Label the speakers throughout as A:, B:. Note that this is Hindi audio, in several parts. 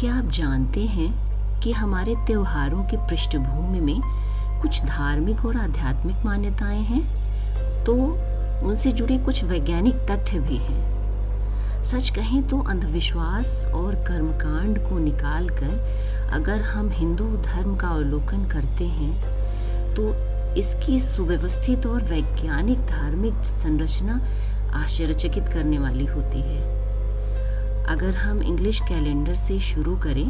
A: क्या आप जानते हैं कि हमारे त्योहारों की पृष्ठभूमि में कुछ धार्मिक और आध्यात्मिक मान्यताएं हैं, तो उनसे जुड़े कुछ वैज्ञानिक तथ्य भी हैं। सच कहें तो अंधविश्वास और कर्मकांड को निकालकर अगर हम हिंदू धर्म का अवलोकन करते हैं तो इसकी सुव्यवस्थित और वैज्ञानिक धार्मिक संरचना आश्चर्यचकित करने वाली होती है। अगर हम इंग्लिश कैलेंडर से शुरू करें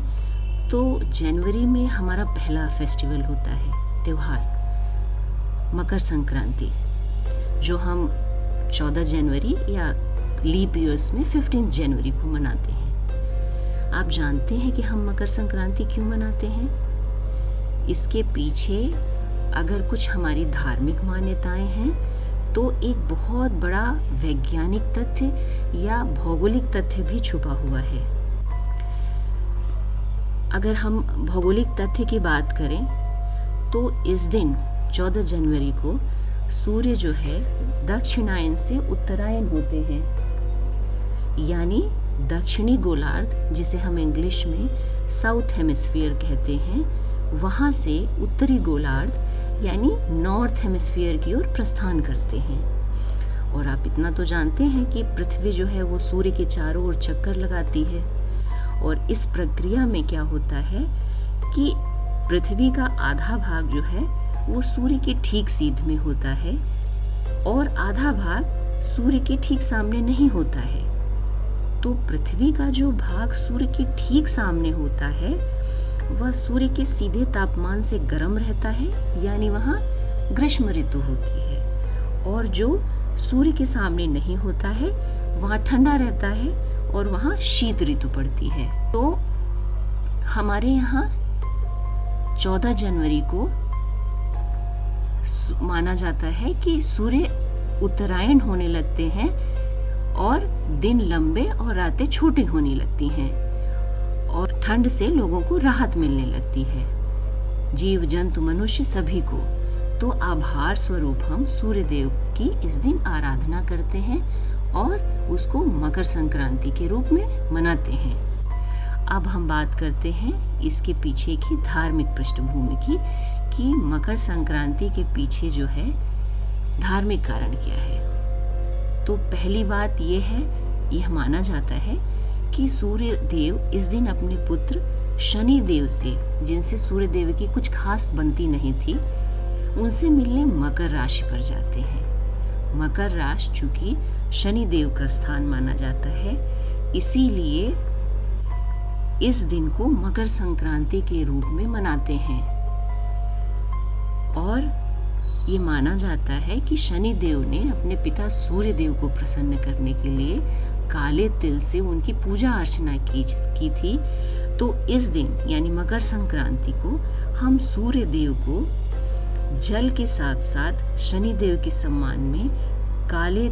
A: तो जनवरी में हमारा पहला फेस्टिवल होता है, त्योहार मकर संक्रांति, जो हम 14 जनवरी या लीप ईयर्स में 15 जनवरी को मनाते हैं। आप जानते हैं कि हम मकर संक्रांति क्यों मनाते हैं? इसके पीछे अगर कुछ हमारी धार्मिक मान्यताएं हैं तो एक बहुत बड़ा वैज्ञानिक तथ्य या भौगोलिक तथ्य भी छुपा हुआ है। अगर हम भौगोलिक तथ्य की बात करें तो इस दिन 14 जनवरी को सूर्य जो है दक्षिणायन से उत्तरायण होते हैं, यानी दक्षिणी गोलार्ध, जिसे हम इंग्लिश में साउथ हेमिस्फीयर कहते हैं, वहाँ से उत्तरी गोलार्ध यानी नॉर्थ हेमिस्फीयर की ओर प्रस्थान करते हैं। और आप इतना तो जानते हैं कि पृथ्वी जो है वो सूर्य के चारों ओर चक्कर लगाती है, और इस प्रक्रिया में क्या होता है कि पृथ्वी का आधा भाग जो है वो सूर्य के ठीक सीध में होता है और आधा भाग सूर्य के ठीक सामने नहीं होता है। तो पृथ्वी का जो भाग सूर्य के ठीक सामने होता है वह सूर्य के सीधे तापमान से गर्म रहता है, यानी वहाँ ग्रीष्म ऋतु होती है, और जो सूर्य के सामने नहीं होता है वहाँ ठंडा रहता है और वहाँ शीत ऋतु पड़ती है। तो हमारे यहाँ 14 जनवरी को माना जाता है कि सूर्य उत्तरायण होने लगते हैं और दिन लंबे और रातें छोटी होने लगती हैं और ठंड से लोगों को राहत मिलने लगती है, जीव जंतु मनुष्य सभी को। तो आभार स्वरूप हम सूर्य देव की इस दिन आराधना करते हैं और उसको मकर संक्रांति के रूप में मनाते हैं। अब हम बात करते हैं इसके पीछे की धार्मिक पृष्ठभूमि की कि मकर संक्रांति के पीछे जो है धार्मिक कारण क्या है। तो पहली बात यह है, यह माना जाता है कि सूर्य देव इस दिन अपने पुत्र शनि देव से, जिनसे सूर्य देव की कुछ खास बनती नहीं थी, उनसे मिलने मकर राशि पर जाते हैं। मकर राशि चूंकि शनि देव का स्थान माना जाता है, इसीलिए इस दिन को मकर संक्रांति के रूप में मनाते हैं। और ये माना जाता है कि शनि देव ने अपने पिता सूर्य देव को प्रसन्न करने के लिए काले तिल से उनकी पूजा अर्चना की थी। तो इस दिन यानी मकर संक्रांति को हम सूर्य देव को जल के साथ साथ शनि देव के सम्मान में काले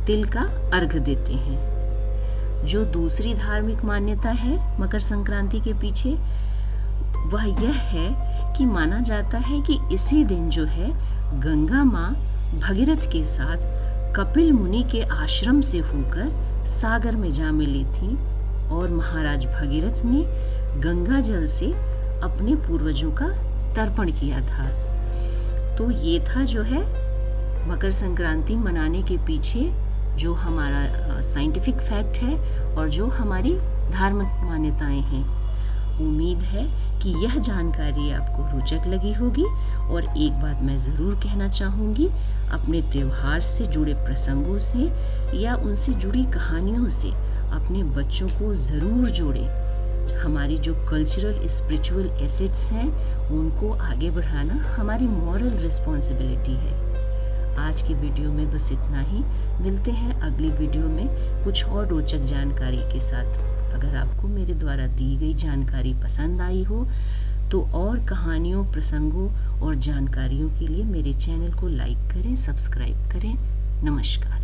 A: तिल का अर्घ देते हैं। जो दूसरी धार्मिक मान्यता है मकर संक्रांति के पीछे, वह यह है कि माना जाता है कि इसी दिन जो है गंगा माँ भगीरथ के साथ कपिल मुनि के आश्रम से होकर सागर में जा मिली थी और महाराज भगीरथ ने गंगा जल से अपने पूर्वजों का तर्पण किया था। तो ये था जो है मकर संक्रांति मनाने के पीछे जो हमारा साइंटिफिक फैक्ट है और जो हमारी धार्मिक मान्यताएं हैं। उम्मीद है कि यह जानकारी आपको रोचक लगी होगी। और एक बात मैं ज़रूर कहना चाहूँगी, अपने त्योहार से जुड़े प्रसंगों से या उनसे जुड़ी कहानियों से अपने बच्चों को ज़रूर जोड़ें। हमारी जो कल्चरल स्पिरिचुअल एसेट्स हैं उनको आगे बढ़ाना हमारी मॉरल रिस्पॉन्सिबिलिटी है। आज की वीडियो में बस इतना ही। मिलते हैं अगली वीडियो में कुछ और रोचक जानकारी के साथ। अगर आपको मेरे द्वारा दी गई जानकारी पसंद आई हो तो और कहानियों, प्रसंगों और जानकारियों के लिए मेरे चैनल को लाइक करें, सब्सक्राइब करें। नमस्कार।